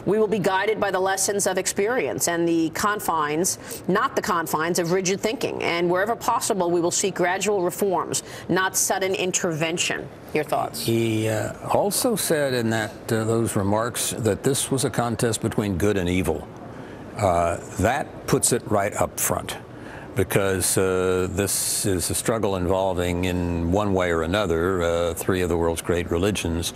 we will be guided by the lessons of experience and the confines, not the confines of rigid thinking. And wherever possible, we will seek gradual reforms, not sudden intervention. Your thoughts? He also said in those remarks that this was a contest between good and evil. That puts it right up front, because this is a struggle involving, in one way or another, three of the world's great religions.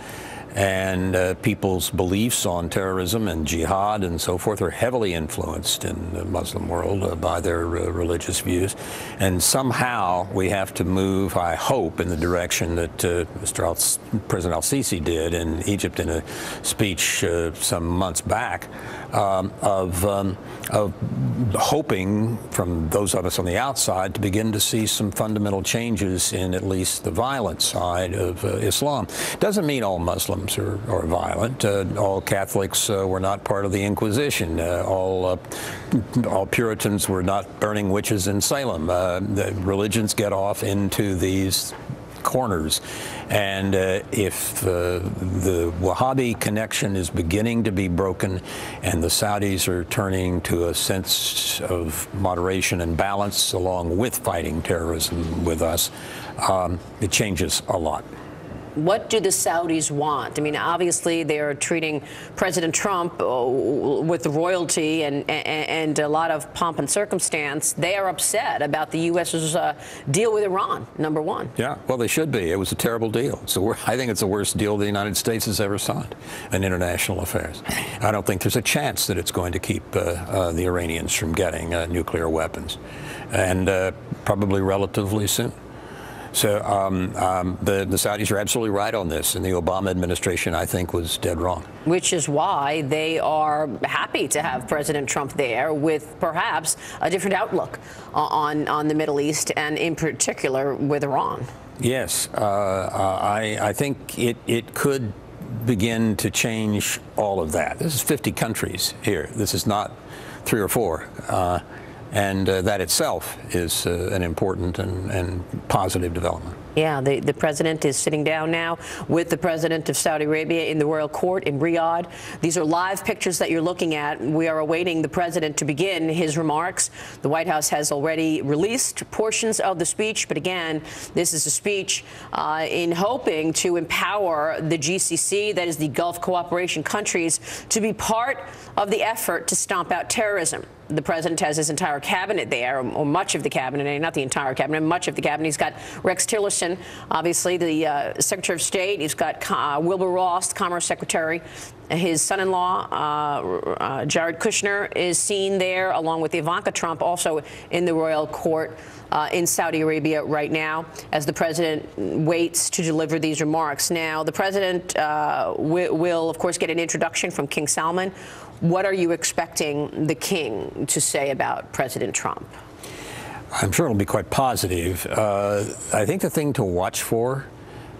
And people's beliefs on terrorism and jihad and so forth are heavily influenced in the Muslim world by their religious views. And somehow we have to move, I hope, in the direction that President al-Sisi did in Egypt in a speech some months back, of hoping, from those of us on the outside, to begin to see some fundamental changes in at least the violent side of Islam. Doesn't mean all Muslims are violent. All Catholics were not part of the Inquisition. All Puritans were not burning witches in Salem. The religions get off into these corners, and if the Wahhabi connection is beginning to be broken and the Saudis are turning to a sense of moderation and balance along with fighting terrorism with us, it changes a lot. What do the Saudis want? I mean, obviously they are treating President Trump with royalty and a lot of pomp and circumstance. They are upset about the U.S.'s deal with Iran, number one. Yeah, well, they should be. It was a terrible deal. So I think it's the worst deal the United States has ever signed in international affairs. I don't think there's a chance that it's going to keep the Iranians from getting nuclear weapons, and probably relatively soon. So the Saudis are absolutely right on this, and the Obama administration, I think, was dead wrong. Which is why they are happy to have President Trump there, with perhaps a different outlook on the Middle East, and in particular with Iran. Yes, I think it could begin to change all of that. This is 50 countries here. This is not 3 or 4. And that itself is an important and positive development. Yeah, the president is sitting down now with the president of Saudi Arabia in the royal court in Riyadh. These are live pictures that you're looking at. We are awaiting the president to begin his remarks. The White House has already released portions of the speech, but again, this is a speech in hoping to empower the GCC, that is the Gulf Cooperation countries, to be part of the effort to stomp out terrorism. The president has his entire cabinet there, or much of the cabinet, not the entire cabinet, much of the cabinet. He's got Rex Tillerson, obviously the Secretary of State. He's got Wilbur Ross, Commerce Secretary. His son-in-law, Jared Kushner, is seen there, along with Ivanka Trump, also in the royal court in Saudi Arabia right now, as the president waits to deliver these remarks. Now, the president will, of course, get an introduction from King Salman. What are you expecting the king to say about President Trump? I'm sure it'll be quite positive. I think the thing to watch for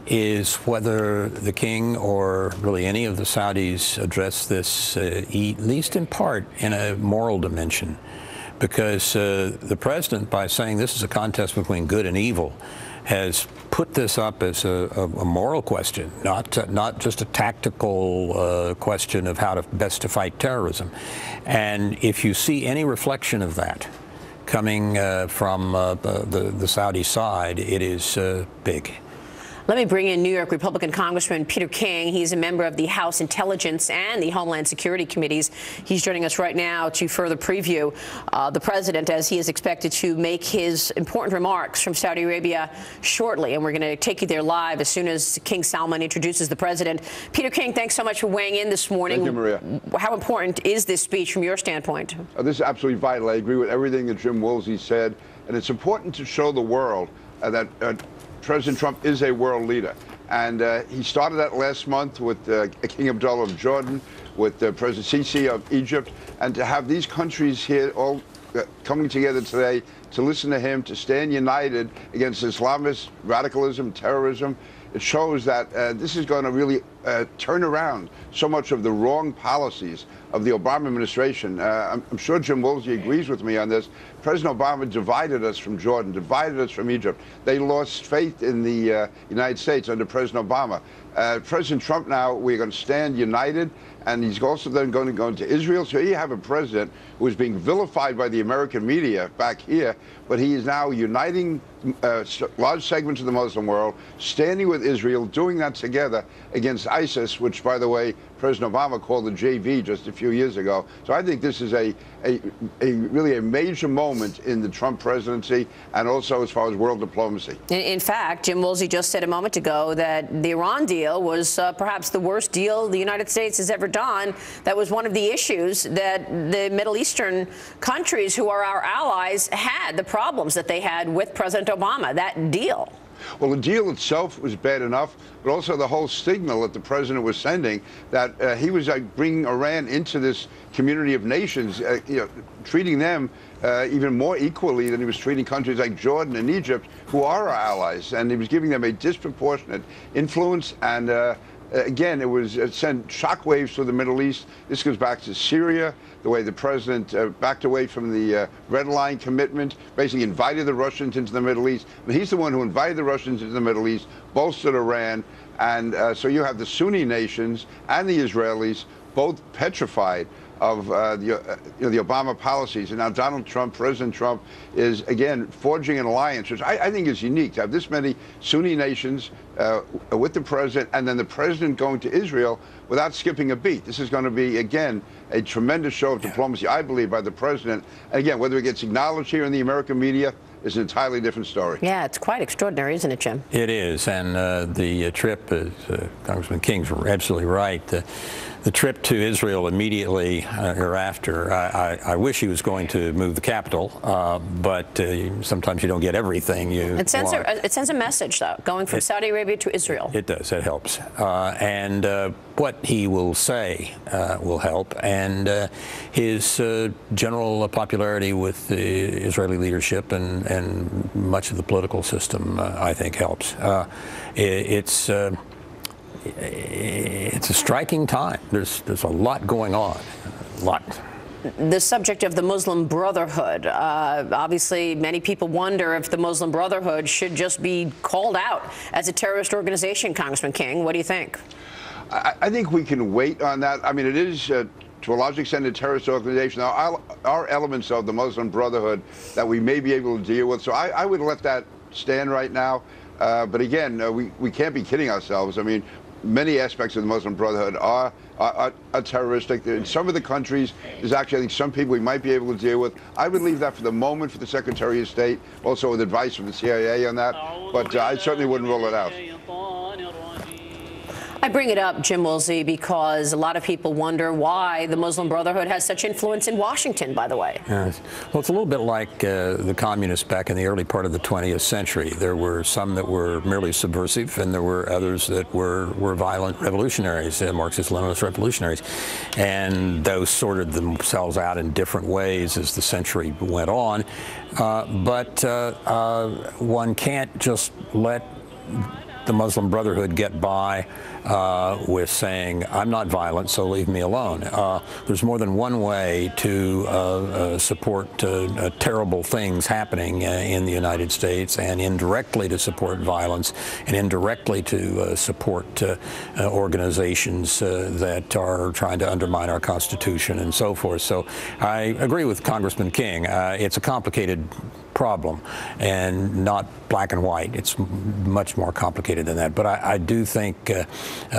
is whether the king or really any of the Saudis address this, at least in part, in a moral dimension. Because the president, by saying this is a contest between good and evil, has put this up as a moral question, not just a tactical question of how to best to fight terrorism. And if you see any reflection of that coming from the Saudi side, it is big. Let me bring in New York Republican Congressman Peter King. He's a member of the House Intelligence and the Homeland Security Committees. He's joining us right now to further preview the president, as he is expected to make his important remarks from Saudi Arabia shortly. And we're going to take you there live as soon as King Salman introduces the president. Peter King, thanks so much for weighing in this morning. Thank you, Maria. How important is this speech from your standpoint? This is absolutely vital. I agree with everything that Jim Woolsey said. And it's important to show the world that President Trump is a world leader. And he started that last month with King Abdullah of Jordan, with President Sisi of Egypt. And to have these countries here all coming together today to listen to him, to stand united against Islamist radicalism, terrorism, it shows that this is going to really turn around so much of the wrong policies of the Obama administration. I'm sure Jim Woolsey agrees with me on this. President Obama divided us from Jordan, divided us from Egypt. They lost faith in the United States under President Obama. President Trump now, we're going to stand united, and he's also then going to go into Israel. So you have a president who is being vilified by the American media back here, but he is now uniting large segments of the Muslim world, standing with Israel, doing that together against ISIS, which, by the way, President Obama called the JV just a few years ago. So I think this is a really a major moment in the Trump presidency, and also as far as world diplomacy. In fact, Jim Woolsey just said a moment ago that the Iran deal was perhaps the worst deal the United States has ever done. That was one of the issues that the Middle Eastern countries, who are our allies, had, the problems that they had with President Obama, that deal. Well, the deal itself was bad enough, but also the whole signal that the president was sending, that he was bringing Iran into this community of nations, treating them even more equally than he was treating countries like Jordan and Egypt, who are our allies. And he was giving them a disproportionate influence. And again, it sent shockwaves through the Middle East. This goes back to Syria, the way the president backed away from the Red Line commitment, basically invited the Russians into the Middle East. But he's the one who invited the Russians into the Middle East, bolstered Iran. And so you have the Sunni nations and the Israelis both petrified of the Obama policies. And now Donald Trump, President Trump, is, again, forging an alliance, which I think is unique, to have this many Sunni nations with the president, and then the president going to Israel without skipping a beat. This is going to be, again, a tremendous show of diplomacy, I believe, by the president. And again, whether it gets acknowledged here in the American media is an entirely different story. Yeah, it's quite extraordinary, isn't it, Jim? It is. And the trip, Congressman King's absolutely right. The trip to Israel immediately thereafter, I wish he was going to move the capital, but sometimes you don't get everything you it sends want. It sends a message, though, going from Saudi Arabia to Israel. It does. It helps. And what he will say will help. And his general popularity with the Israeli leadership and much of the political system, I think, helps. It's a striking time. There's a lot going on. A lot. The subject of the Muslim Brotherhood. Obviously, many people wonder if the Muslim Brotherhood should just be called out as a terrorist organization, Congressman King. What do you think? I think we can wait on that. I mean, it is, to a large extent, a terrorist organization. There are elements of the Muslim Brotherhood that we may be able to deal with. So I would let that stand right now. But again, we can't be kidding ourselves. I mean, many aspects of the Muslim Brotherhood are terroristic. In some of the countries, there's actually, I think, some people we might be able to deal with. I would leave that for the moment for the Secretary of State, also with advice from the CIA on that. But I certainly wouldn't rule it out. I bring it up, Jim Woolsey, because a lot of people wonder why the Muslim Brotherhood has such influence in Washington, by the way. Yes. Well, it's a little bit like the communists back in the early part of the 20th century. There were some that were merely subversive, and there were others that were violent revolutionaries, Marxist-Leninist revolutionaries. And those sorted themselves out in different ways as the century went on. But one can't just let the Muslim Brotherhood get by with saying, I'm not violent, so leave me alone. There's more than one way to support terrible things happening in the United States, and indirectly to support violence, and indirectly to support organizations that are trying to undermine our Constitution and so forth. So I agree with Congressman King. It's a complicated problem and not black and white. It's much more complicated than that. But I do think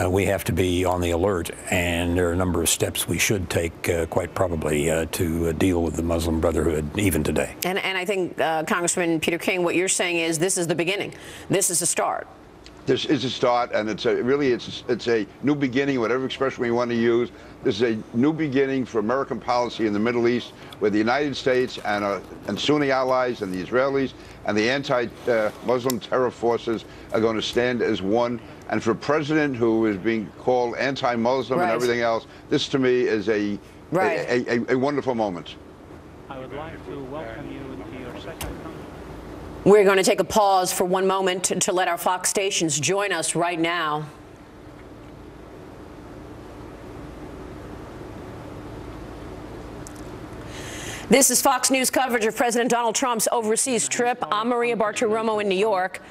we have to be on the alert, and there are a number of steps we should take quite probably to deal with the Muslim Brotherhood even today. And I think, Congressman Peter King, what you're saying is this is the beginning. This is a start. This is a start, and it's a new beginning, whatever expression we want to use. This is a new beginning for American policy in the Middle East, where the United States and Sunni allies and the Israelis and the anti-Muslim terror forces are going to stand as one. And for a president who is being called anti-Muslim and everything else, this to me is a wonderful moment. I would like to welcome you to your second comment. We're going to take a pause for one moment to let our Fox stations join us right now. This is Fox News coverage of President Donald Trump's overseas trip. I'm Maria Bartiromo in New York.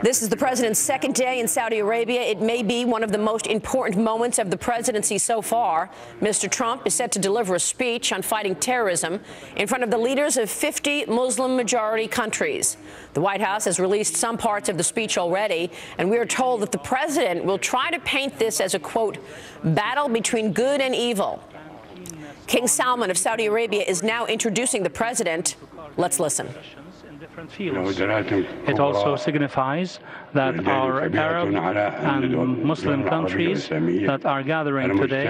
This is the president's second day in Saudi Arabia. It may be one of the most important moments of the presidency so far. Mr. Trump is set to deliver a speech on fighting terrorism in front of the leaders of 50 Muslim-majority countries. The White House has released some parts of the speech already, and we are told that the president will try to paint this as a, quote, battle between good and evil. King Salman of Saudi Arabia is now introducing the president. Let's listen. It also signifies that our Arab and Muslim countries that are gathering today,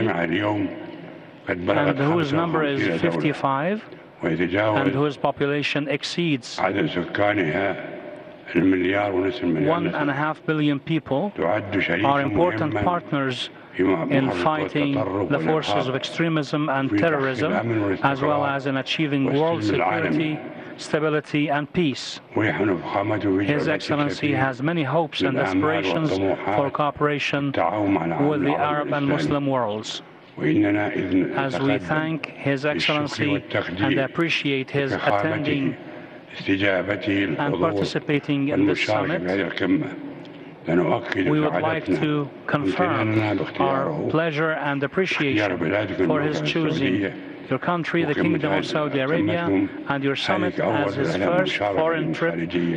and whose number is 55, and whose population exceeds 1.5 billion people, are important partners in fighting the forces of extremism and terrorism, as well as in achieving world security, stability and peace. His Excellency has many hopes and aspirations for cooperation with the Arab and Muslim worlds. As we thank His Excellency and appreciate his attending and participating in this summit, we would like to confirm our pleasure and appreciation for his choosing your country, the Kingdom of Saudi Arabia, and your summit as his first foreign trip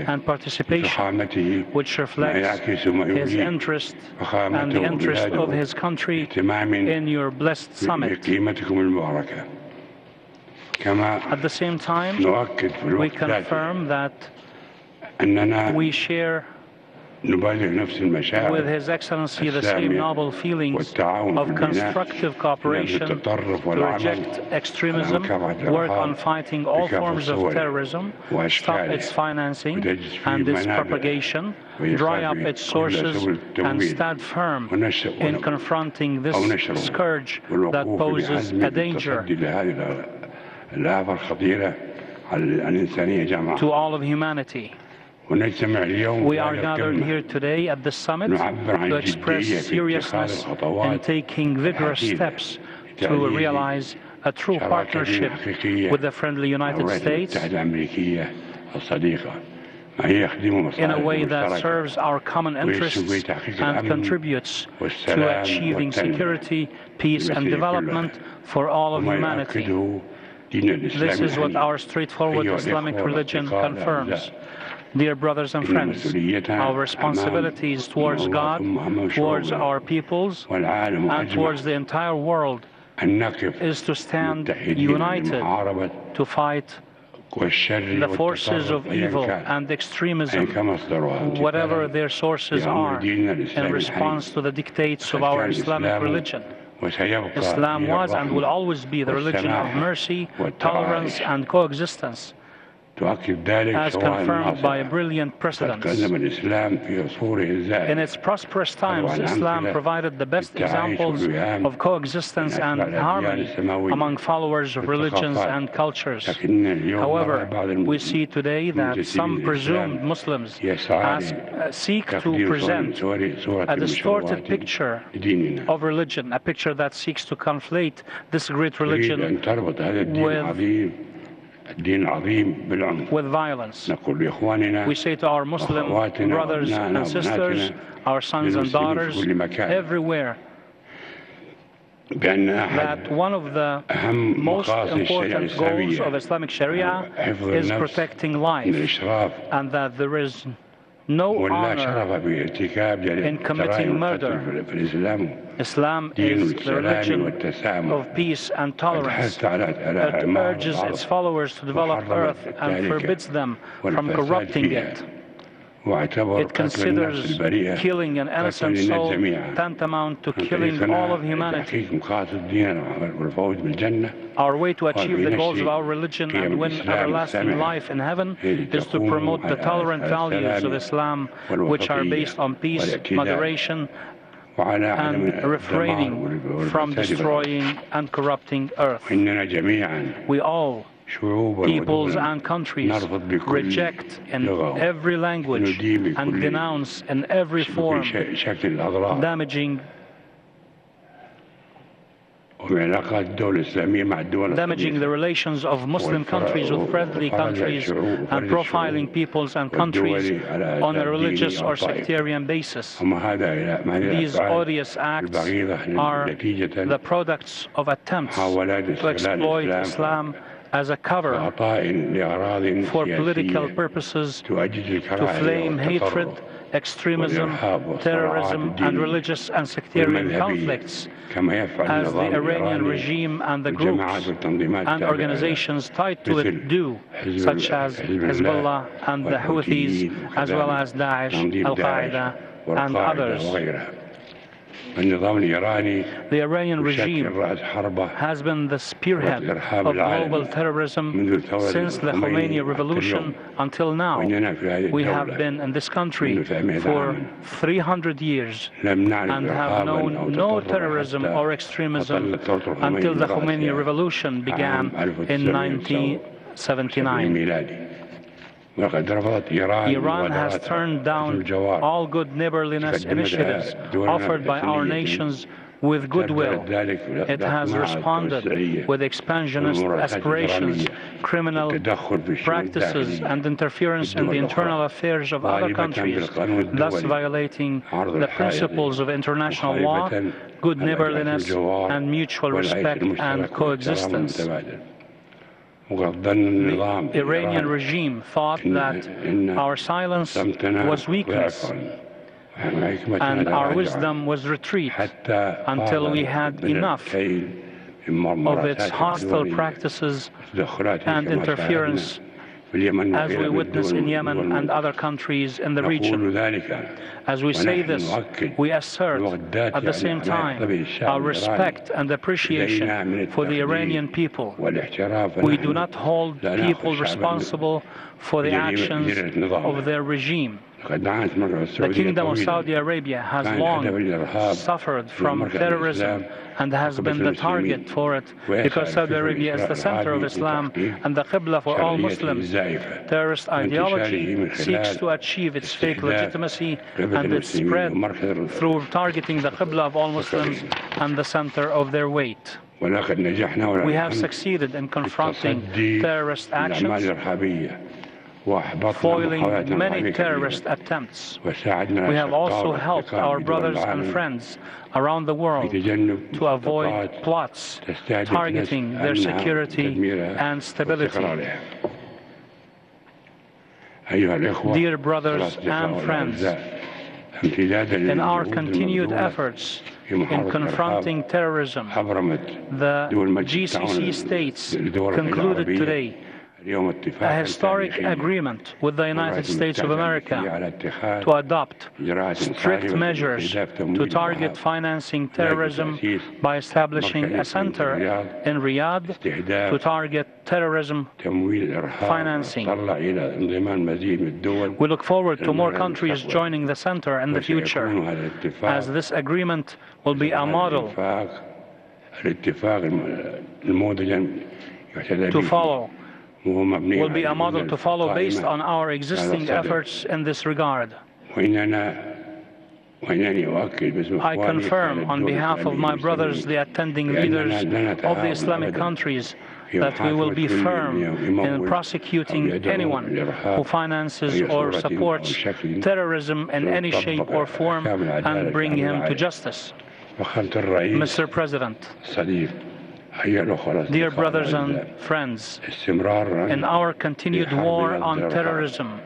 and participation, which reflects his interest and the interest of his country in your blessed summit. At the same time, we confirm that we share with His Excellency the same noble feelings of constructive cooperation to reject extremism, work on fighting all forms of terrorism, stop its financing and its propagation, dry up its sources, and stand firm in confronting this scourge that poses a danger to all of humanity. We are gathered here today at the summit to express seriousness in taking vigorous steps to realize a true partnership with the friendly United States in a way that serves our common interests and contributes to achieving security, peace, and development for all of humanity. This is what our straightforward Islamic religion confirms. Dear brothers and friends, our responsibilities towards God, towards our peoples, and towards the entire world is to stand united to fight the forces of evil and extremism, whatever their sources are, in response to the dictates of our Islamic religion. Islam was and will always be the religion of mercy, tolerance, and coexistence, as confirmed by brilliant precedents. In its prosperous times, Islam provided the best examples of coexistence and harmony among followers of religions and cultures. However, we see today that some presumed Muslims seek to present a distorted picture of religion, a picture that seeks to conflate this great religion with violence. We say to our Muslim brothers and sisters, our sons and daughters, everywhere, that one of the most important goals of Islamic Sharia is protecting life, and that there is no honor in committing murder. Islam is the religion of peace and tolerance. It urges its followers to develop earth and forbids them from corrupting it. It considers killing an innocent soul tantamount to killing all of humanity. Our way to achieve the goals of our religion and win everlasting life in heaven is to promote the tolerant values of Islam, which are based on peace, moderation, and refraining from destroying and corrupting earth. We all, peoples and countries, reject in every language and denounce in every form damaging damaging the relations of Muslim countries with friendly countries, and profiling peoples and countries on a religious or sectarian basis. These odious acts are the products of attempts to exploit Islam as a cover for political purposes, to flame hatred, extremism, terrorism, and religious and sectarian conflicts, as the Iranian regime and the groups and organizations tied to it do, such as Hezbollah and the Houthis, as well as Daesh, Al-Qaeda, and others. The Iranian regime has been the spearhead of global terrorism since the Khomeini revolution until now. We have been in this country for 300 years and have known no terrorism or extremism until the Khomeini revolution began in 1979. Iran has turned down all good neighborliness initiatives offered by our nations with goodwill. It has responded with expansionist aspirations, criminal practices, and interference in the internal affairs of other countries, thus violating the principles of international law, good neighborliness, and mutual respect and coexistence. The Iranian regime thought that our silence was weakness and our wisdom was retreat until we had enough of its hostile practices and interference, as we witness in Yemen and other countries in the region. As we say this, we assert at the same time our respect and appreciation for the Iranian people. We do not hold people responsible for the actions of their regime. The Kingdom of Saudi Arabia has long suffered from terrorism and has been the target for it because Saudi Arabia is the center of Islam and the Qibla for all Muslims. Terrorist ideology seeks to achieve its fake legitimacy and its spread through targeting the Qibla of all Muslims and the center of their weight. We have succeeded in confronting terrorist actions, foiling many terrorist attempts. We have also helped our brothers and friends around the world to avoid plots targeting their security and stability. Dear brothers and friends, in our continued efforts in confronting terrorism, the GCC states concluded today a historic agreement with the United States of America to adopt strict measures to target financing terrorism by establishing a center in Riyadh to target terrorism financing. We look forward to more countries joining the center in the future, as this agreement will be a model to follow. Will be a model to follow based on our existing efforts in this regard. I confirm on behalf of my brothers, the attending leaders of the Islamic countries, that we will be firm in prosecuting anyone who finances or supports terrorism in any shape or form and bring him to justice. Mr. President, dear brothers and friends, in our continued war on terrorism,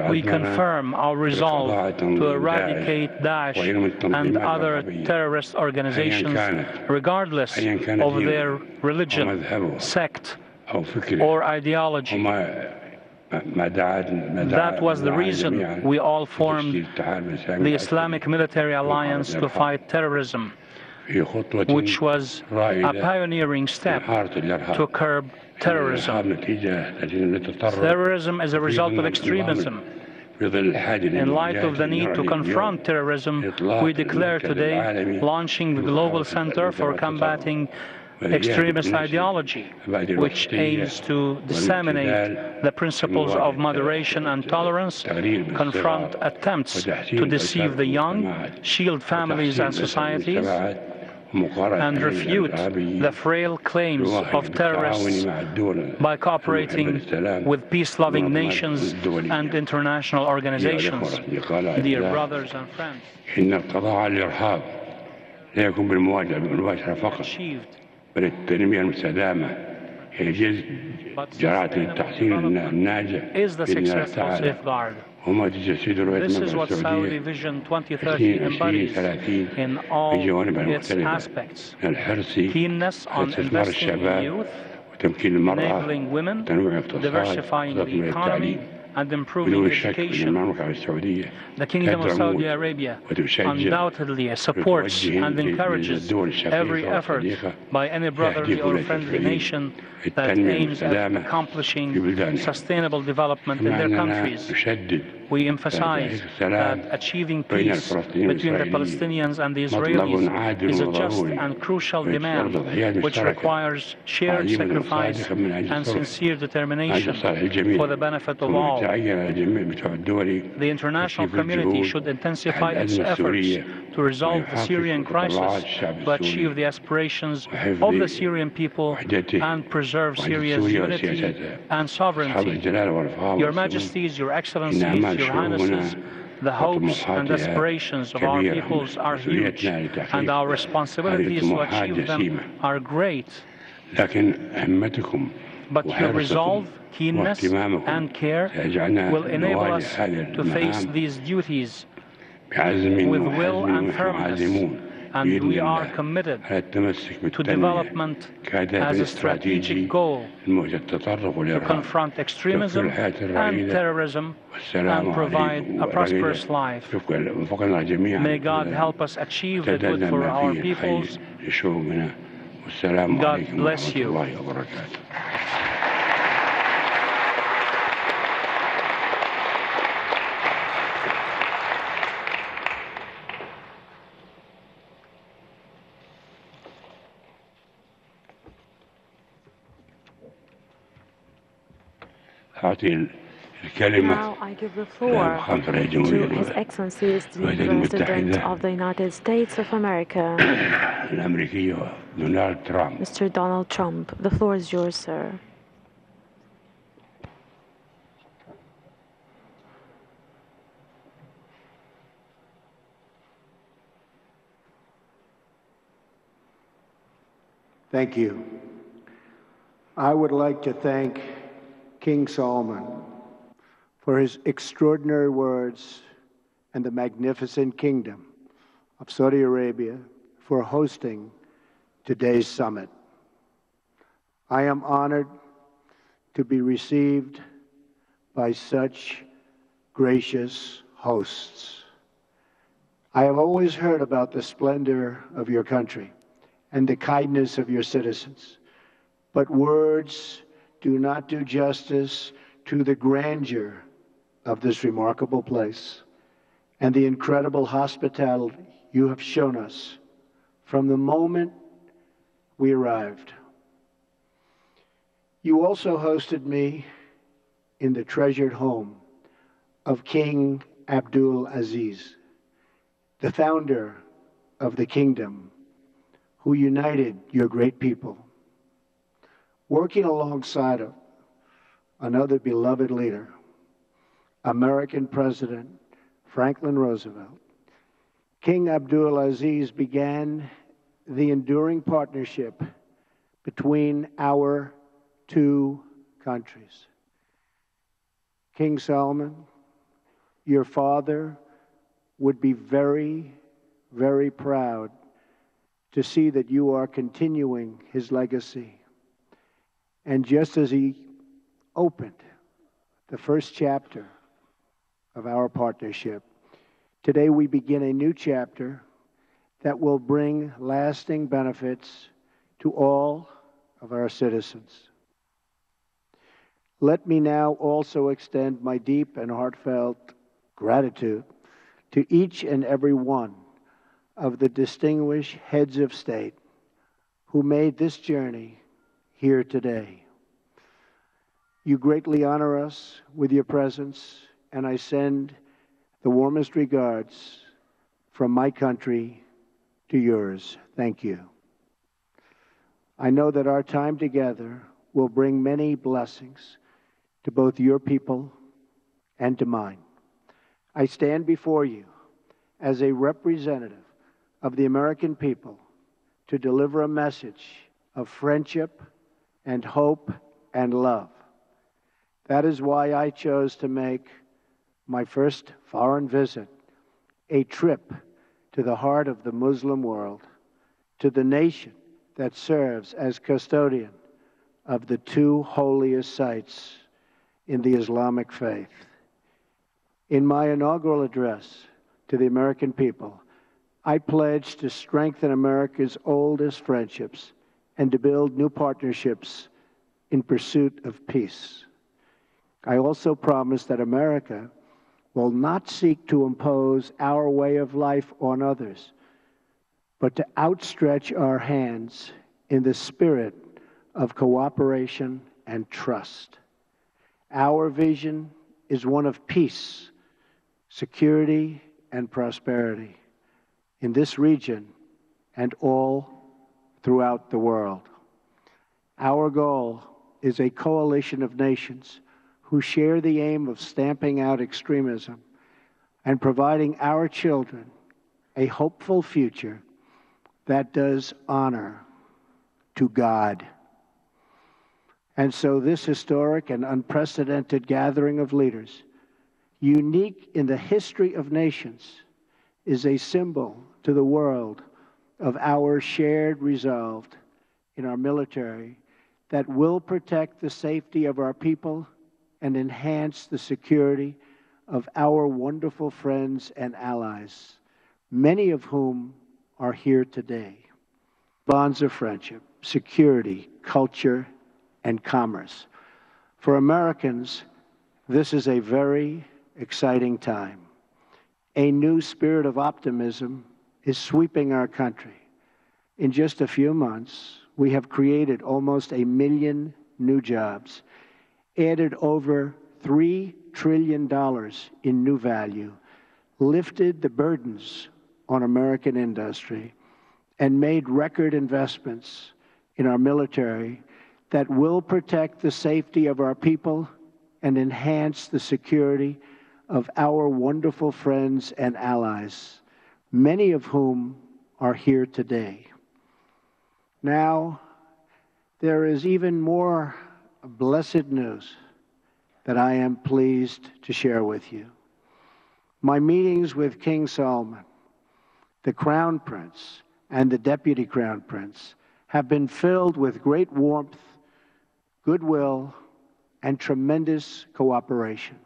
we confirm our resolve to eradicate Daesh and other terrorist organizations, regardless of their religion, sect, or ideology. That was the reason we all formed the Islamic Military Alliance to fight terrorism, which was a pioneering step to curb terrorism. Terrorism is a result of extremism. In light of the need to confront terrorism, we declare today launching the Global Center for Combating Extremist Ideology, which aims to disseminate the principles of moderation and tolerance, confront attempts to deceive the young, shield families and societies, and refute the frail claims of terrorists by cooperating with peace-loving nations and international organizations. Dear brothers and friends, achieved بل التنمية المستدامة هي جزء جرعة التحصيل الناجح بإذن الله تعالى وما تجسد رؤية المملكة السعودية 2030 بجوانبها المختلفة من الحرص على استثمار الشباب وتمكين المرأة وتنويع الاقتصاد وتطوير التعليم and improving education. The Kingdom of Saudi Arabia undoubtedly supports and encourages every effort by any brotherly or friendly nation that aims at accomplishing sustainable development in their countries. We emphasize that achieving peace between the Palestinians and the Israelis is a just and crucial demand which requires shared sacrifice and sincere determination for the benefit of all. The international community should intensify its efforts to resolve the Syrian crisis, to achieve the aspirations of the Syrian people, and preserve Syria's unity and sovereignty. Your Majesties, Your Excellencies, Your Highnesses, the hopes and aspirations of our peoples are huge, and our responsibilities to achieve them are great. But your resolve, keenness, and care will enable us to face these duties with will and firmness, and we are committed to development as a strategic goal to confront extremism and terrorism and provide a prosperous life. May God help us achieve the good for our peoples. God bless you. Now I give the floor to His Excellency, the President of the United States of America, Mr. Donald Trump. The floor is yours, sir. Thank you. I would like to thank King Salman for his extraordinary words and the magnificent Kingdom of Saudi Arabia for hosting today's summit. I am honored to be received by such gracious hosts. I have always heard about the splendor of your country and the kindness of your citizens, but words do not do justice to the grandeur of this remarkable place and the incredible hospitality you have shown us from the moment we arrived. You also hosted me in the treasured home of King Abdul Aziz, the founder of the kingdom, who united your great people. Working alongside of another beloved leader, American President Franklin Roosevelt, King Abdul Aziz began the enduring partnership between our two countries. King Salman, your father would be very, very proud to see that you are continuing his legacy. And just as he opened the first chapter of our partnership, today we begin a new chapter that will bring lasting benefits to all of our citizens. Let me now also extend my deep and heartfelt gratitude to each and every one of the distinguished heads of state who made this journey here today. You greatly honor us with your presence, and I send the warmest regards from my country to yours. Thank you. I know that our time together will bring many blessings to both your people and to mine. I stand before you as a representative of the American people to deliver a message of friendship and hope and love. That is why I chose to make my first foreign visit a trip to the heart of the Muslim world, to the nation that serves as custodian of the two holiest sites in the Islamic faith. In my inaugural address to the American people, I pledged to strengthen America's oldest friendships and to build new partnerships in pursuit of peace. I also promised that America will not seek to impose our way of life on others, but to outstretch our hands in the spirit of cooperation and trust. Our vision is one of peace, security, and prosperity in this region and all throughout the world. Our goal is a coalition of nations who share the aim of stamping out extremism and providing our children a hopeful future that does honor to God. And so this historic and unprecedented gathering of leaders, unique in the history of nations, is a symbol to the world of our shared resolve in our military that will protect the safety of our people and enhance the security of our wonderful friends and allies, many of whom are here today. Bonds of friendship, security, culture, and commerce. For Americans, this is a very exciting time. A new spirit of optimism is sweeping our country. In just a few months, we have created almost 1 million new jobs, added over $3 trillion in new value, lifted the burdens on American industry, and made record investments in our military that will protect the safety of our people and enhance the security of our wonderful friends and allies, many of whom are here today. Now, there is even more blessed news that I am pleased to share with you. My meetings with King Salman, the Crown Prince, and the Deputy Crown Prince have been filled with great warmth, goodwill, and tremendous cooperation.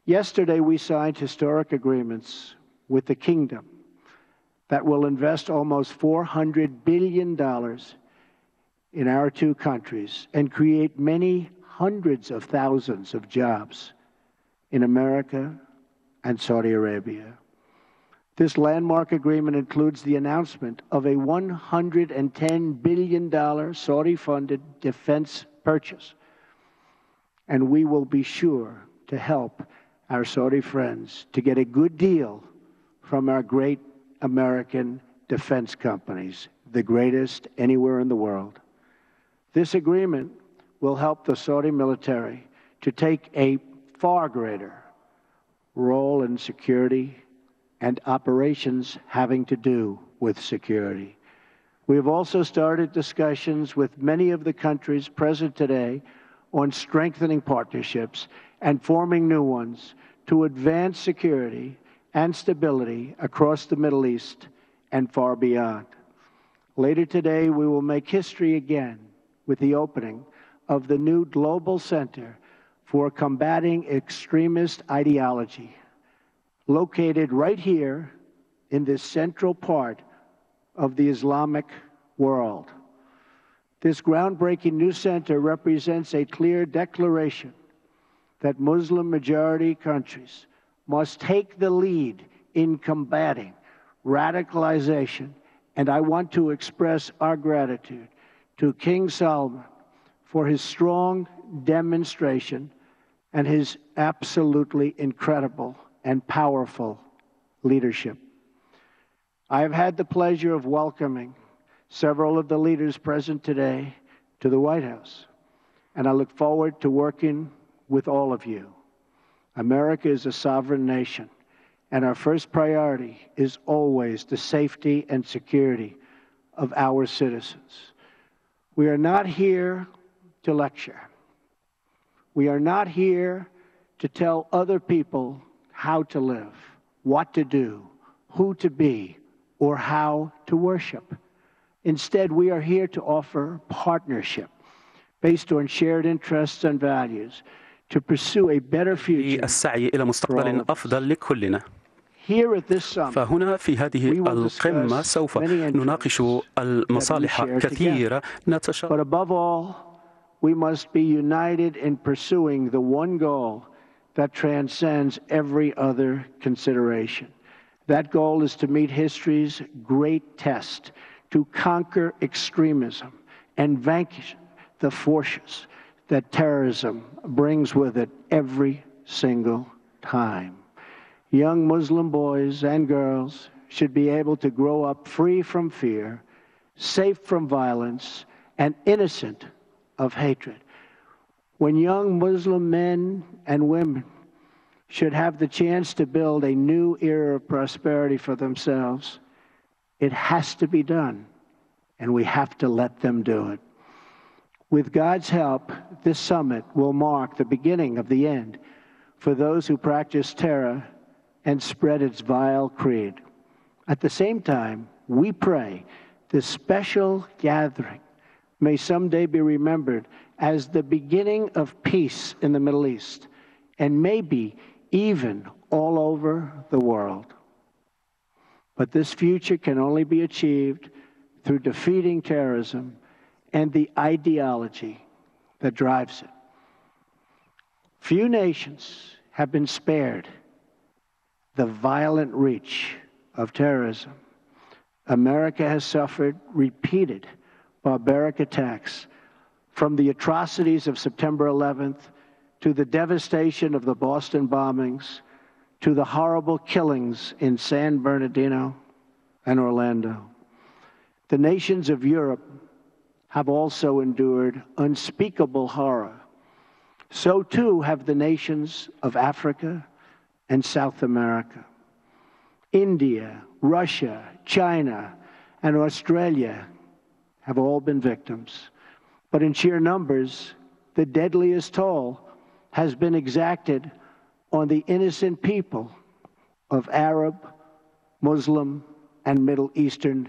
Yesterday, we signed historic agreements with the Kingdom that will invest almost $400 billion in our two countries and create many hundreds of thousands of jobs in America and Saudi Arabia. This landmark agreement includes the announcement of a $110 billion Saudi-funded defense purchase, and we will be sure to help our Saudi friends to get a good deal from our great American defense companies, the greatest anywhere in the world. This agreement will help the Saudi military to take a far greater role in security and operations having to do with security. We have also started discussions with many of the countries present today on strengthening partnerships and forming new ones to advance security and stability across the Middle East and far beyond. Later today, we will make history again with the opening of the new Global Center for Combating Extremist Ideology, located right here in this central part of the Islamic world. This groundbreaking new center represents a clear declaration that Muslim-majority countries must take the lead in combating radicalization, and I want to express our gratitude to King Salman for his strong demonstration and his absolutely incredible and powerful leadership. I have had the pleasure of welcoming several of the leaders present today to the White House, and I look forward to working with all of you. America is a sovereign nation, and our first priority is always the safety and security of our citizens. We are not here to lecture. We are not here to tell other people how to live, what to do, who to be, or how to worship. Instead, we are here to offer partnership based on shared interests and values to pursue a better future. السعي إلى مستقبل أفضل لكلنا. فهنا في هذه القمة سوف نناقش المصالح كثيرة نتشارك. But above all, we must be united in pursuing the one goal that transcends every other consideration. That goal is to meet history's great test, to conquer extremism and vanquish the forces that terrorism brings with it every single time. Young Muslim boys and girls should be able to grow up free from fear, safe from violence, and innocent of hatred. When young Muslim men and women should have the chance to build a new era of prosperity for themselves, it has to be done, and we have to let them do it. With God's help, this summit will mark the beginning of the end for those who practice terror and spread its vile creed. At the same time, we pray this special gathering may someday be remembered as the beginning of peace in the Middle East, and maybe even all over the world. But this future can only be achieved through defeating terrorism and the ideology that drives it. Few nations have been spared the violent reach of terrorism. America has suffered repeated barbaric attacks, from the atrocities of September 11th to the devastation of the Boston bombings to the horrible killings in San Bernardino and Orlando. The nations of Europe have also endured unspeakable horror. So too have the nations of Africa and South America. India, Russia, China, and Australia have all been victims. But in sheer numbers, the deadliest toll has been exacted on the innocent people of Arab, Muslim, and Middle Eastern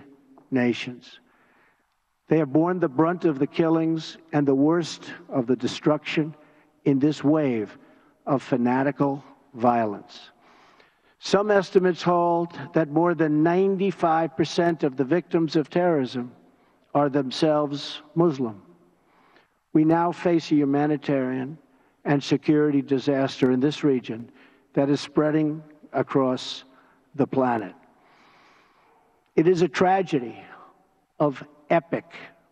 nations. They have borne the brunt of the killings and the worst of the destruction in this wave of fanatical violence. Some estimates hold that more than 95% of the victims of terrorism are themselves Muslim. We now face a humanitarian and security disaster in this region that is spreading across the planet. It is a tragedy of epic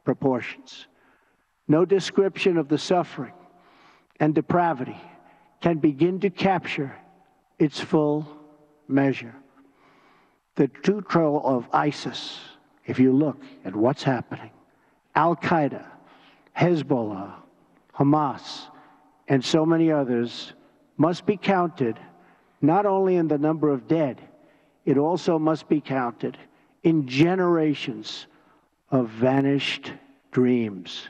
proportions. No description of the suffering and depravity can begin to capture its full measure. The control of ISIS, if you look at what's happening, Al-Qaeda, Hezbollah, Hamas, and so many others must be counted not only in the number of dead, it also must be counted in generations of vanished dreams.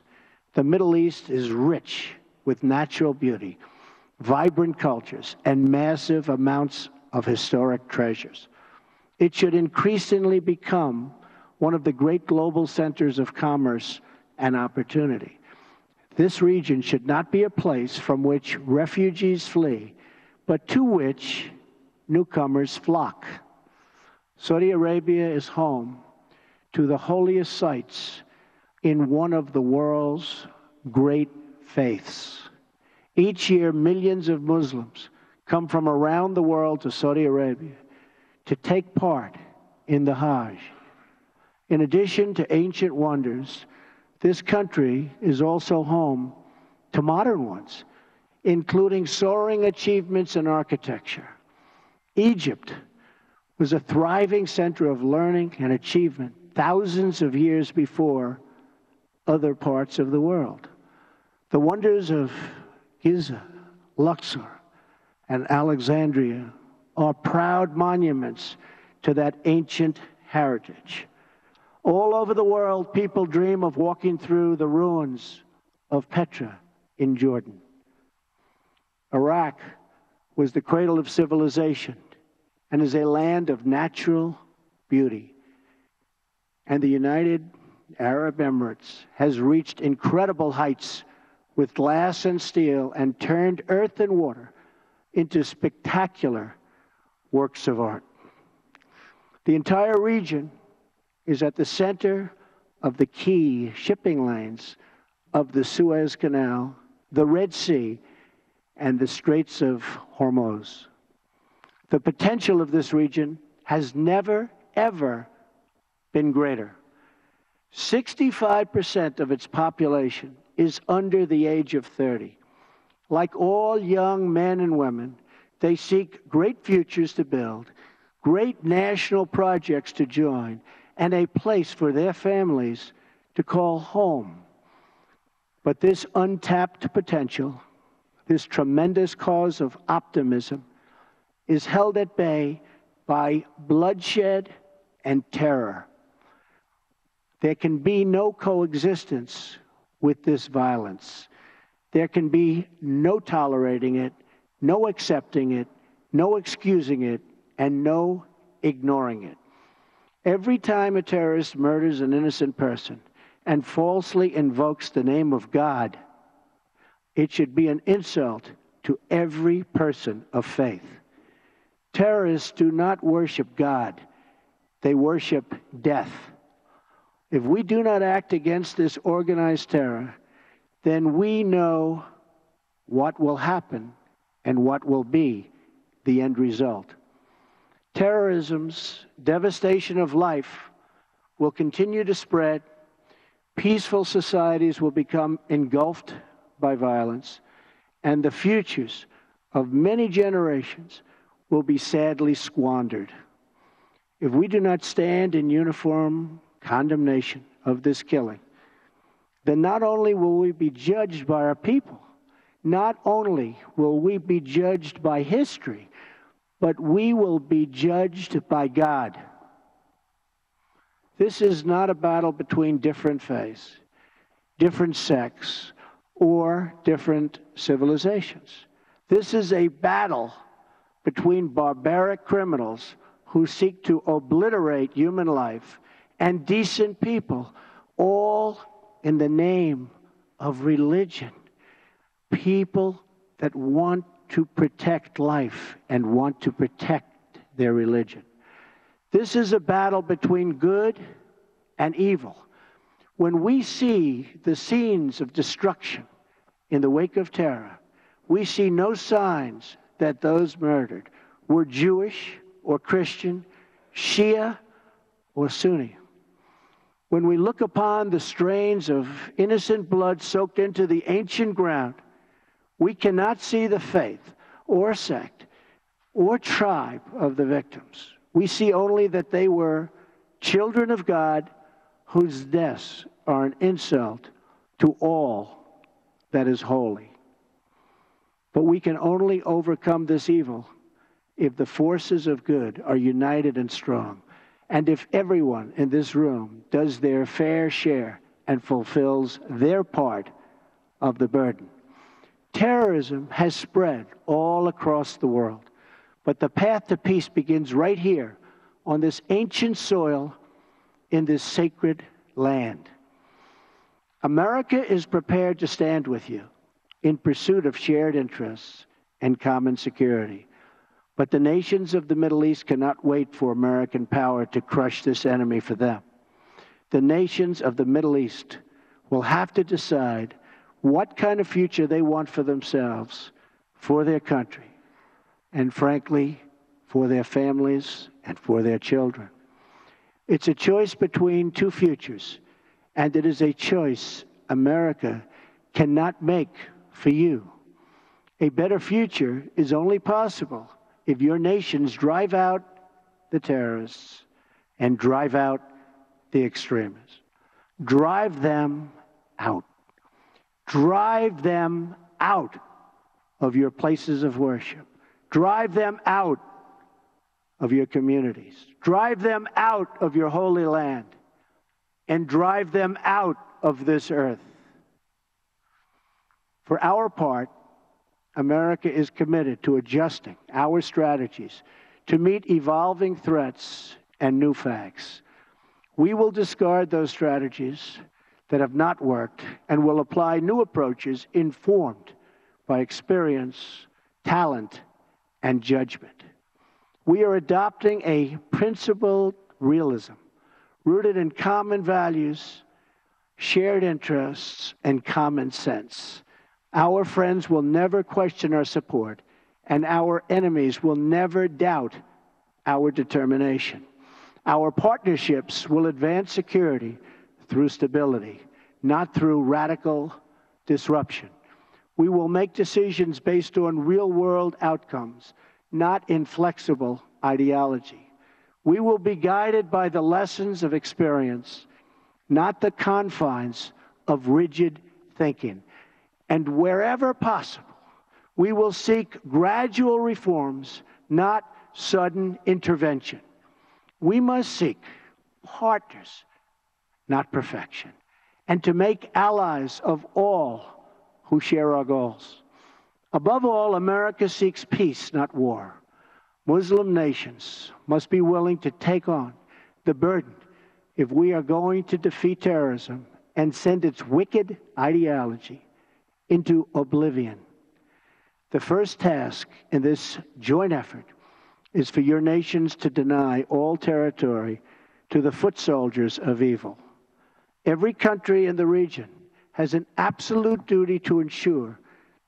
The Middle East is rich with natural beauty, vibrant cultures, and massive amounts of historic treasures. It should increasingly become one of the great global centers of commerce and opportunity. This region should not be a place from which refugees flee, but to which newcomers flock. Saudi Arabia is home to the holiest sites in one of the world's great faiths. Each year, millions of Muslims come from around the world to Saudi Arabia to take part in the Hajj. In addition to ancient wonders, this country is also home to modern ones, including soaring achievements in architecture. Egypt, was a thriving center of learning and achievement thousands of years before other parts of the world. The wonders of Giza, Luxor, and Alexandria are proud monuments to that ancient heritage. All over the world, people dream of walking through the ruins of Petra in Jordan. Iraq was the cradle of civilization and is a land of natural beauty. And the United Arab Emirates has reached incredible heights with glass and steel and turned earth and water into spectacular works of art. The entire region is at the center of the key shipping lanes of the Suez Canal, the Red Sea, and the Straits of Hormuz. The potential of this region has never, ever been greater. 65% of its population is under the age of 30. Like all young men and women, they seek great futures to build, great national projects to join, and a place for their families to call home. But this untapped potential, this tremendous cause of optimism, is held at bay by bloodshed and terror. There can be no coexistence with this violence. There can be no tolerating it, no accepting it, no excusing it, and no ignoring it. Every time a terrorist murders an innocent person and falsely invokes the name of God, it should be an insult to every person of faith. Terrorists do not worship God. They worship death. If we do not act against this organized terror, then we know what will happen and what will be the end result. Terrorism's devastation of life will continue to spread. Peaceful societies will become engulfed by violence, and the futures of many generations will be sadly squandered. If we do not stand in uniform condemnation of this killing, then not only will we be judged by our people, not only will we be judged by history, but we will be judged by God. This is not a battle between different faiths, different sects, or different civilizations. This is a battle between barbaric criminals who seek to obliterate human life and decent people, all in the name of religion. People that want to protect life and want to protect their religion. This is a battle between good and evil. When we see the scenes of destruction in the wake of terror, we see no signs that those murdered were Jewish or Christian, Shia or Sunni. When we look upon the strains of innocent blood soaked into the ancient ground, we cannot see the faith or sect or tribe of the victims. We see only that they were children of God whose deaths are an insult to all that is holy. But we can only overcome this evil if the forces of good are united and strong, and if everyone in this room does their fair share and fulfills their part of the burden. Terrorism has spread all across the world, but the path to peace begins right here on this ancient soil in this sacred land. America is prepared to stand with you in pursuit of shared interests and common security. But the nations of the Middle East cannot wait for American power to crush this enemy for them. The nations of the Middle East will have to decide what kind of future they want for themselves, for their country, and frankly, for their families and for their children. It's a choice between two futures, and it is a choice America cannot make for you. A better future is only possible if your nations drive out the terrorists and drive out the extremists. Drive them out. Drive them out of your places of worship. Drive them out of your communities. Drive them out of your holy land. And drive them out of this earth. For our part, America is committed to adjusting our strategies to meet evolving threats and new facts. We will discard those strategies that have not worked and will apply new approaches informed by experience, talent, and judgment. We are adopting a principled realism rooted in common values, shared interests, and common sense. Our friends will never question our support, and our enemies will never doubt our determination. Our partnerships will advance security through stability, not through radical disruption. We will make decisions based on real-world outcomes, not inflexible ideology. We will be guided by the lessons of experience, not the confines of rigid thinking. And wherever possible, we will seek gradual reforms, not sudden intervention. We must seek partners, not perfection, and to make allies of all who share our goals. Above all, America seeks peace, not war. Muslim nations must be willing to take on the burden if we are going to defeat terrorism and send its wicked ideology into oblivion. The first task in this joint effort is for your nations to deny all territory to the foot soldiers of evil. Every country in the region has an absolute duty to ensure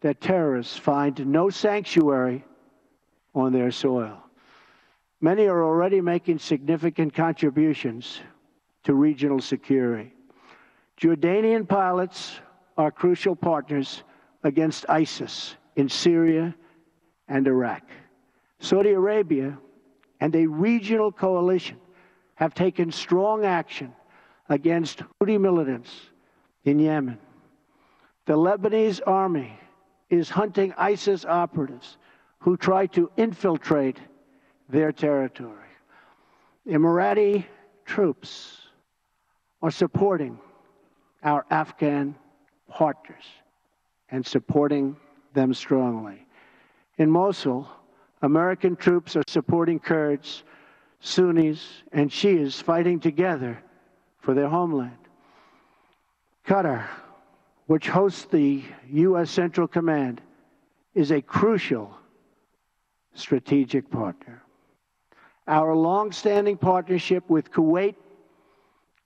that terrorists find no sanctuary on their soil. Many are already making significant contributions to regional security. Jordanian pilots are crucial partners against ISIS in Syria and Iraq. Saudi Arabia and a regional coalition have taken strong action against Houthi militants in Yemen. The Lebanese army is hunting ISIS operatives who try to infiltrate their territory. Emirati troops are supporting our Afghan partners and supporting them strongly. In Mosul, American troops are supporting Kurds, Sunnis, and Shias fighting together for their homeland. Qatar, which hosts the U.S. Central Command, is a crucial strategic partner. Our long-standing partnership with Kuwait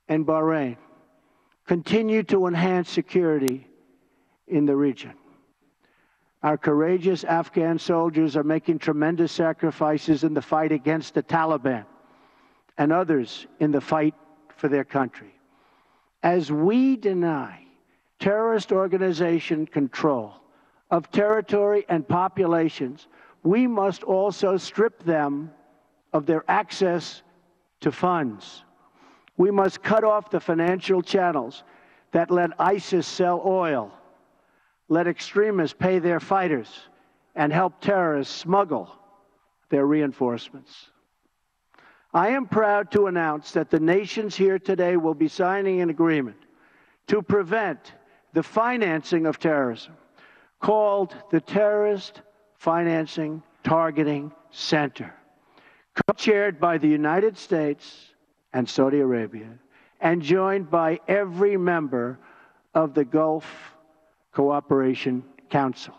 and Bahrain continue to enhance security in the region. Our courageous Afghan soldiers are making tremendous sacrifices in the fight against the Taliban and others in the fight for their country. As we deny terrorist organization control of territory and populations, we must also strip them of their access to funds. We must cut off the financial channels that let ISIS sell oil, let extremists pay their fighters, and help terrorists smuggle their reinforcements. I am proud to announce that the nations here today will be signing an agreement to prevent the financing of terrorism, called the Terrorist Financing Targeting Center, co-chaired by the United States and Saudi Arabia, and joined by every member of the Gulf Cooperation Council.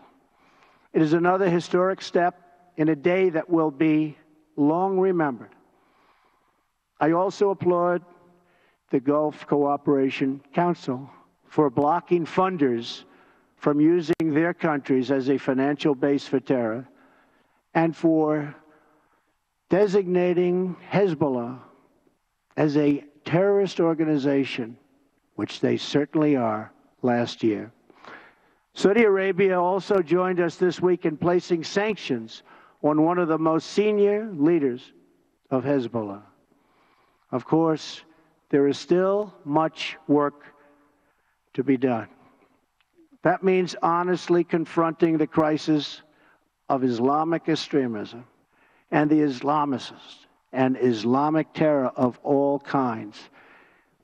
It is another historic step in a day that will be long remembered. I also applaud the Gulf Cooperation Council for blocking funders from using their countries as a financial base for terror, and for designating Hezbollah as a terrorist organization, which they certainly are, last year. Saudi Arabia also joined us this week in placing sanctions on one of the most senior leaders of Hezbollah. Of course, there is still much work to be done. That means honestly confronting the crisis of Islamic extremism and the Islamicists and Islamic terror of all kinds.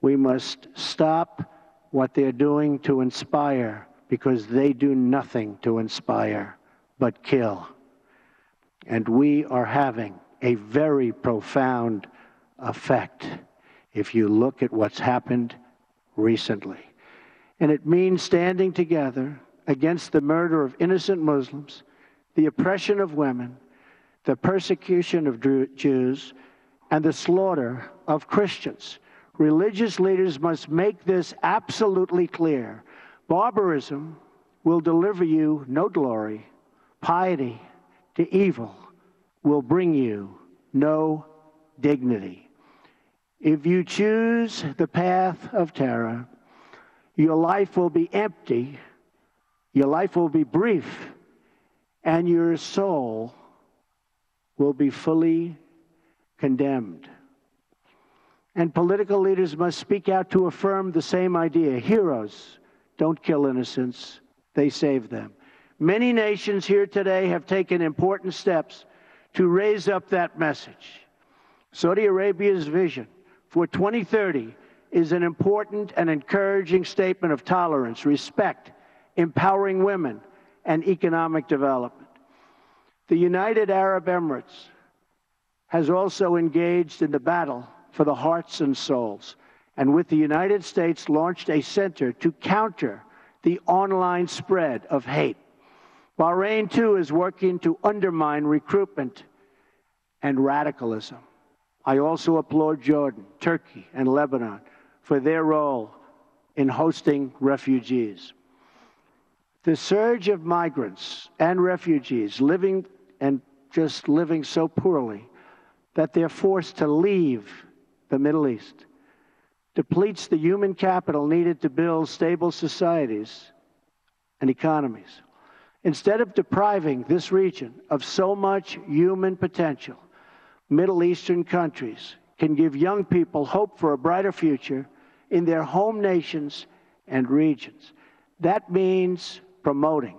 We must stop what they're doing to inspire, because they do nothing to inspire but kill. And we are having a very profound effect if you look at what's happened recently. And it means standing together against the murder of innocent Muslims, the oppression of women, the persecution of Jews, and the slaughter of Christians. Religious leaders must make this absolutely clear. Barbarism will deliver you no glory. Piety to evil will bring you no dignity. If you choose the path of terror, your life will be empty, your life will be brief, and your soul will be fully condemned. And political leaders must speak out to affirm the same idea. Heroes don't kill innocents, they save them. Many nations here today have taken important steps to raise up that message. Saudi Arabia's vision for 2030 is an important and encouraging statement of tolerance, respect, empowering women, and economic development. The United Arab Emirates has also engaged in the battle for the hearts and souls, and with the United States launched a center to counter the online spread of hate. Bahrain, too, is working to undermine recruitment and radicalism. I also applaud Jordan, Turkey, and Lebanon for their role in hosting refugees. The surge of migrants and refugees living so poorly that they're forced to leave the Middle East depletes the human capital needed to build stable societies and economies. Instead of depriving this region of so much human potential, Middle Eastern countries can give young people hope for a brighter future in their home nations and regions. That means promoting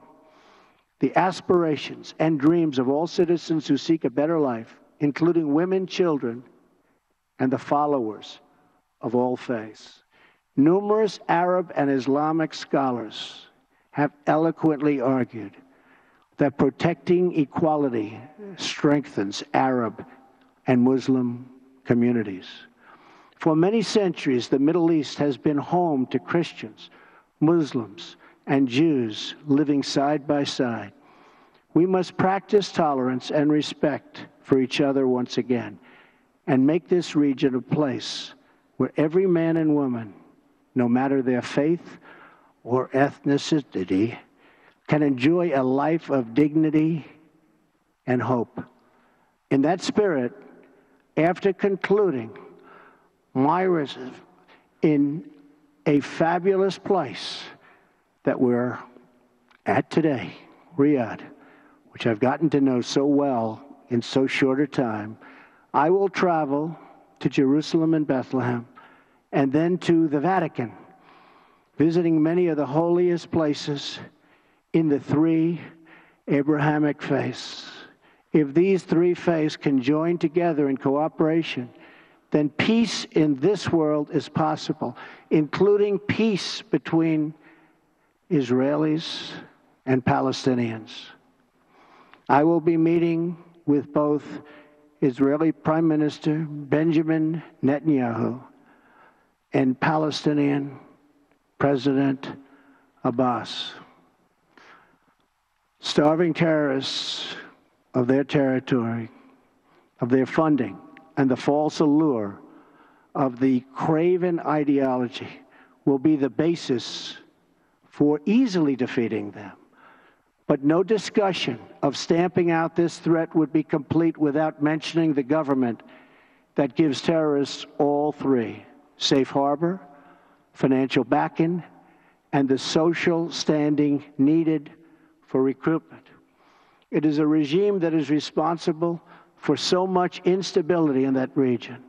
the aspirations and dreams of all citizens who seek a better life, including women, children, and the followers of all faiths. Numerous Arab and Islamic scholars have eloquently argued that protecting equality strengthens Arab and Muslim communities. For many centuries, the Middle East has been home to Christians, Muslims, and Jews living side by side. We must practice tolerance and respect for each other once again, and make this region a place where every man and woman, no matter their faith or ethnicity, can enjoy a life of dignity and hope. In that spirit, after concluding my visit in a fabulous place that we're at today, Riyadh, which I've gotten to know so well in so short a time, I will travel to Jerusalem and Bethlehem, and then to the Vatican, visiting many of the holiest places in the three Abrahamic faiths. If these three faiths can join together in cooperation, then peace in this world is possible, including peace between Israelis and Palestinians. I will be meeting with both Israeli Prime Minister Benjamin Netanyahu and Palestinian President Abbas. Starving terrorists of their territory, of their funding, and the false allure of the craven ideology will be the basis for easily defeating them. But no discussion of stamping out this threat would be complete without mentioning the government that gives terrorists all three: safe harbor, financial backing, and the social standing needed for recruitment. It is a regime that is responsible for so much instability in that region.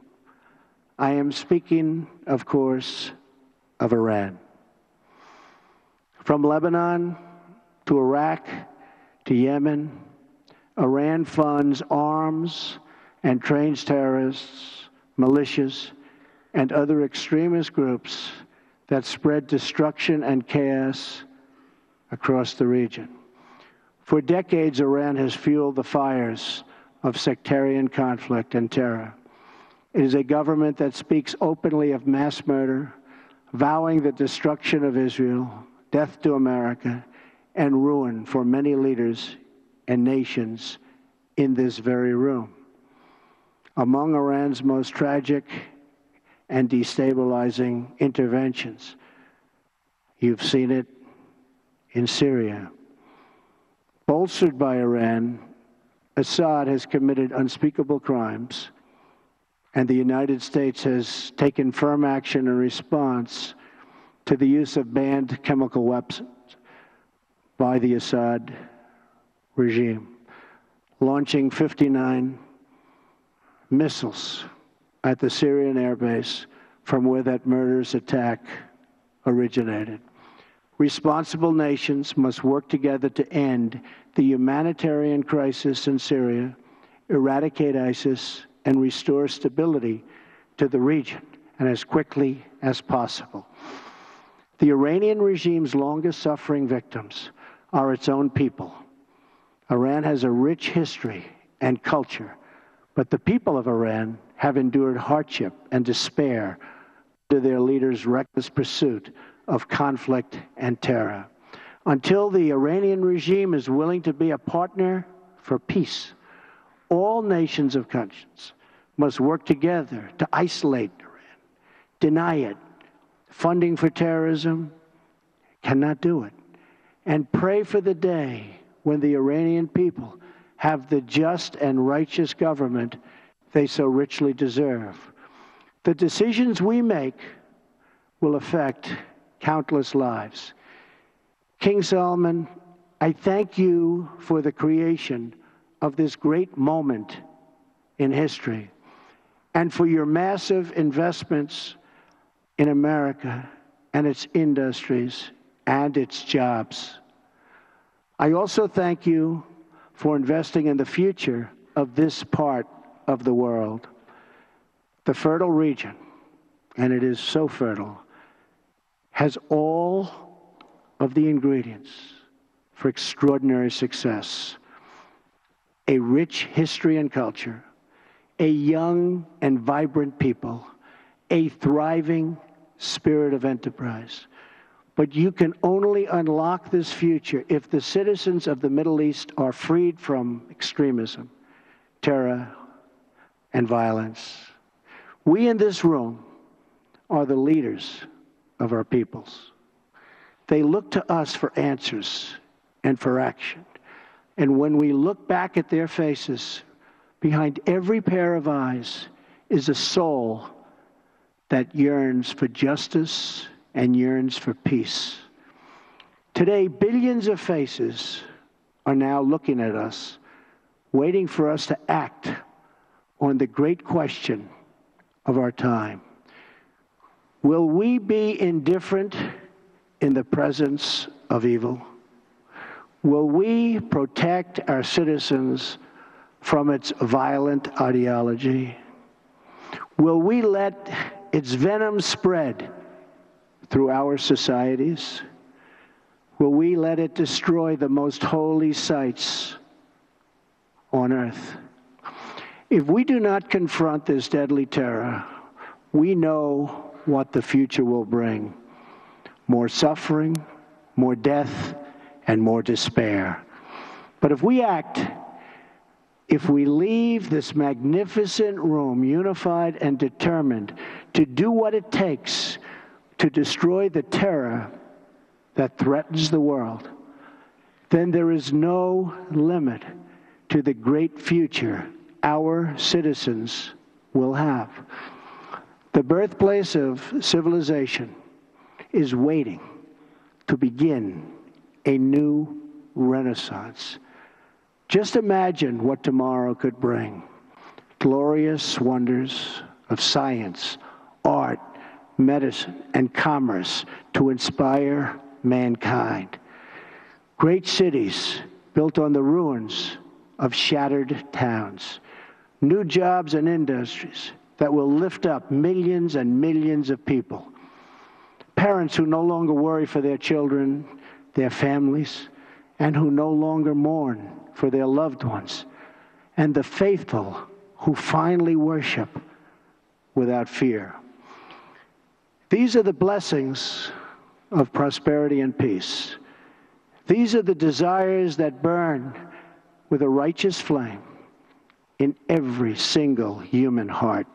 I am speaking, of course, of Iran. From Lebanon to Iraq to Yemen, Iran funds arms and trains terrorists, militias, and other extremist groups that spread destruction and chaos across the region. For decades, Iran has fueled the fires of sectarian conflict and terror. It is a government that speaks openly of mass murder, vowing the destruction of Israel, death to America, and ruin for many leaders and nations in this very room. Among Iran's most tragic and destabilizing interventions, you've seen it in Syria. Bolstered by Iran, Assad has committed unspeakable crimes, and the United States has taken firm action in response to the use of banned chemical weapons by the Assad regime, launching 59 missiles at the Syrian airbase from where that murderous attack originated. Responsible nations must work together to end the humanitarian crisis in Syria, eradicate ISIS, and restore stability to the region, and as quickly as possible. The Iranian regime's longest-suffering victims are its own people. Iran has a rich history and culture, but the people of Iran have endured hardship and despair under their leaders' reckless pursuit of conflict and terror. Until the Iranian regime is willing to be a partner for peace, all nations of conscience must work together to isolate Iran, deny it, funding for terrorism, cannot do it, and pray for the day when the Iranian people have the just and righteous government they so richly deserve. The decisions we make will affect countless lives. King Solomon, I thank you for the creation of this great moment in history and for your massive investments in America and its industries and its jobs. I also thank you for investing in the future of this part of the world. The fertile region, and it is so fertile, has all of the ingredients for extraordinary success. A rich history and culture, a young and vibrant people, a thriving spirit of enterprise. But you can only unlock this future if the citizens of the Middle East are freed from extremism, terror, and violence. We in this room are the leaders of our peoples. They look to us for answers and for action. And when we look back at their faces, behind every pair of eyes is a soul that yearns for justice and yearns for peace. Today, billions of faces are now looking at us, waiting for us to act on the great question of our time. Will we be indifferent in the presence of evil? Will we protect our citizens from its violent ideology? Will we let its venom spread through our societies? Will we let it destroy the most holy sites on earth? If we do not confront this deadly terror, we know what the future will bring: more suffering, more death, and more despair. But if we act, if we leave this magnificent room unified and determined to do what it takes to destroy the terror that threatens the world, then there is no limit to the great future our citizens will have. The birthplace of civilization is waiting to begin a new renaissance. Just imagine what tomorrow could bring. glorious wonders of science, art, medicine, and commerce to inspire mankind. Great cities built on the ruins of shattered towns. New jobs and industries that will lift up millions and millions of people. Parents who no longer worry for their children, their families, and who no longer mourn for their loved ones. And the faithful who finally worship without fear. These are the blessings of prosperity and peace. These are the desires that burn with a righteous flame in every single human heart.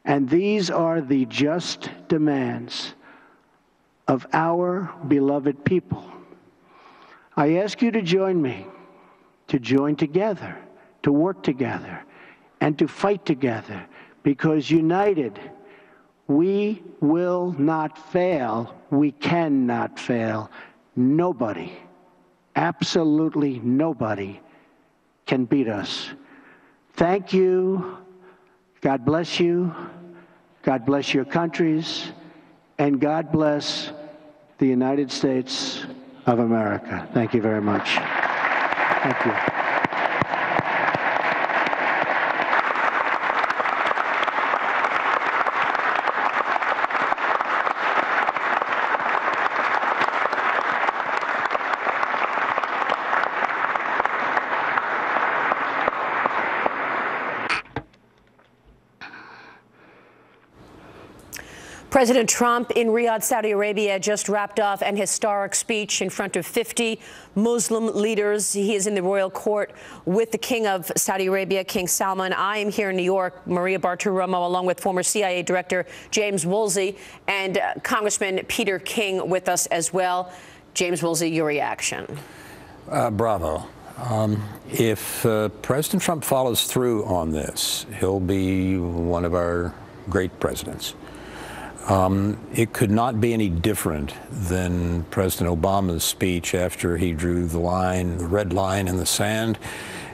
And these are the just demands of our beloved people. I ask you to join me, to join together, to work together, and to fight together, because united, we will not fail. We cannot fail. Nobody, absolutely nobody, can beat us. Thank you. God bless you. God bless your countries. And God bless the United States of America. Thank you very much. Thank you. President Trump in Riyadh, Saudi Arabia, just wrapped off an historic speech in front of 50 Muslim leaders. He is in the royal court with the King of Saudi Arabia, King Salman. I am here in New York, Maria Bartiromo, along with former CIA Director James Woolsey and Congressman Peter King with us as well. James Woolsey, your reaction? Bravo. If President Trump follows through on this, he'll be one of our great presidents. It could not be any different than President Obama's speech after he drew the line, the red line in the sand,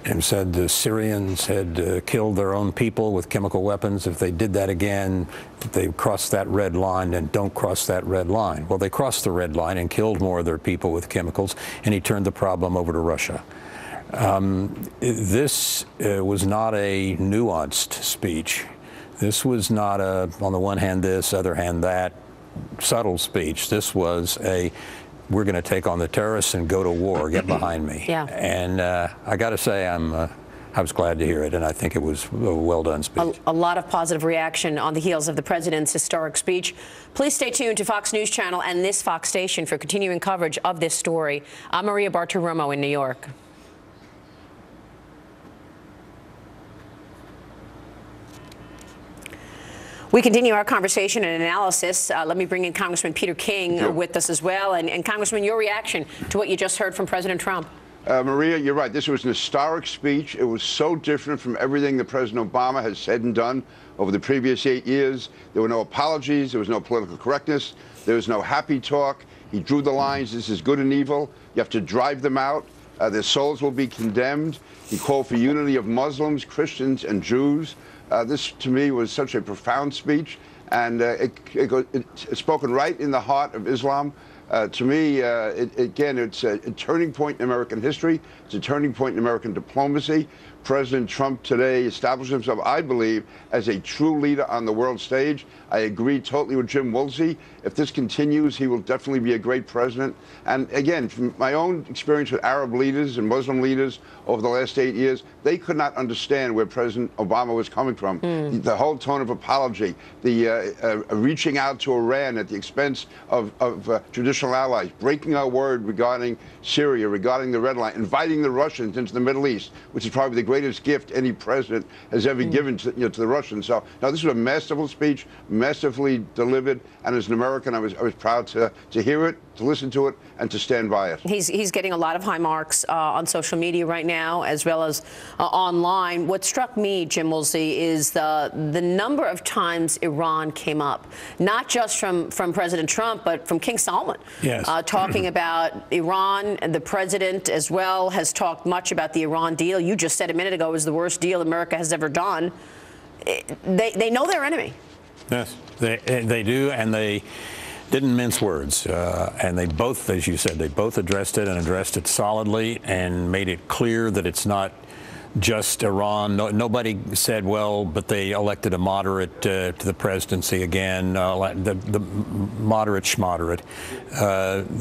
and said the Syrians had killed their own people with chemical weapons. If they did that again, they crossed that red line, and don't cross that red line. Well, they crossed the red line and killed more of their people with chemicals, and he turned the problem over to Russia. This was not a nuanced speech. This was not a, on the one hand this, other hand that, subtle speech. This was a, we're going to take on the terrorists and go to war, get behind me. Yeah. And I got to say, I was glad to hear it, and I think it was a well-done speech. A lot of positive reaction on the heels of the president's historic speech. Please stay tuned to Fox News Channel and this Fox station for continuing coverage of this story. I'm Maria Bartiromo in New York. We continue our conversation and analysis. Let me bring in Congressman Peter King with us as well. And Congressman, your reaction to what you just heard from President Trump. Maria, you're right. This was an historic speech. It was so different from everything that President Obama has said and done over the previous 8 years. There were no apologies. There was no political correctness. There was no happy talk. He drew the lines. This is good and evil. You have to drive them out. Their souls will be condemned. He called for unity of Muslims, Christians, and Jews. This, to me, was such a profound speech, and it's spoken right in the heart of Islam. To me, again, it's a turning point in American history. It's a turning point in American diplomacy. President Trump today established himself, I believe, as a true leader on the world stage. I agree totally with Jim Woolsey. If this continues, he will definitely be a great president. And again, from my own experience with Arab leaders and Muslim leaders over the last 8 years, they could not understand where President Obama was coming from. The whole tone of apology, the reaching out to Iran at the expense of traditional allies, breaking our word regarding Syria, regarding the red line, inviting the Russians into the Middle East, which is probably the greatest gift any president has ever given to, to the Russians. So, no, this was a masterful speech, masterfully delivered, and as an American, I was proud to hear it, to listen to it, and to stand by it. He's getting a lot of high marks on social media right now, as well as online. What struck me, Jim Woolsey, is the number of times Iran came up, not just from President Trump, but from King Salman. Yes. Talking about Iran. The president as well has talked much about the Iran deal. You just said a minute minute ago was the worst deal America has ever done. They know their enemy. Yes, they do, and they didn't mince words. And they both, as you said, they both addressed it and addressed it solidly and made it clear that it's not just Iran. Nobody said, well, but they elected a moderate to the presidency again, the moderate schmoderate.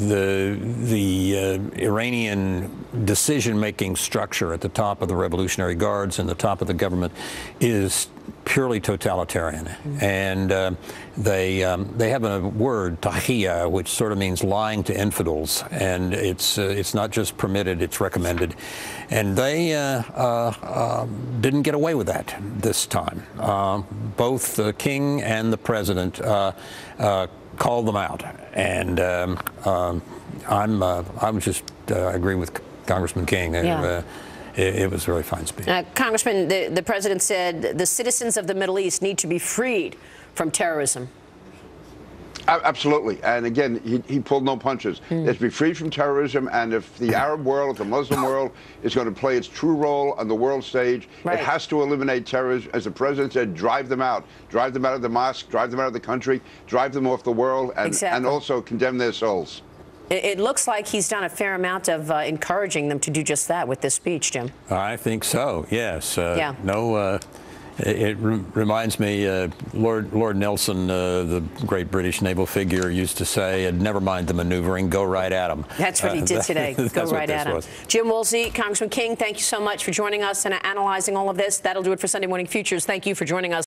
The Iranian decision-making structure at the top of the Revolutionary Guards and the top of the government is purely totalitarian, and they have a word, tahiyya, which sort of means lying to infidels, and it's not just permitted, it's recommended, and they didn't get away with that this time. Both the king and the president called them out, and I'm just agree with Congressman King. Yeah. It was a very fine speech. Congressman, the president said the citizens of the Middle East need to be freed from terrorism. Absolutely. And again, he pulled no punches. They have to be freed from terrorism. And if the Arab world, if the Muslim world is going to play its true role on the world stage, it has to eliminate terrorism. As the president said, drive them out. Drive them out of the mosque, drive them out of the country, drive them off the world, and also condemn their souls. It looks like he's done a fair amount of encouraging them to do just that with this speech, Jim. I think so, yes. Yeah. No, it reminds me, Lord Nelson, the great British naval figure, used to say, never mind the maneuvering, go right at them. That's what he did today, go right at him. Jim Woolsey, Congressman King, thank you so much for joining us and analyzing all of this. That'll do it for Sunday Morning Futures. Thank you for joining us.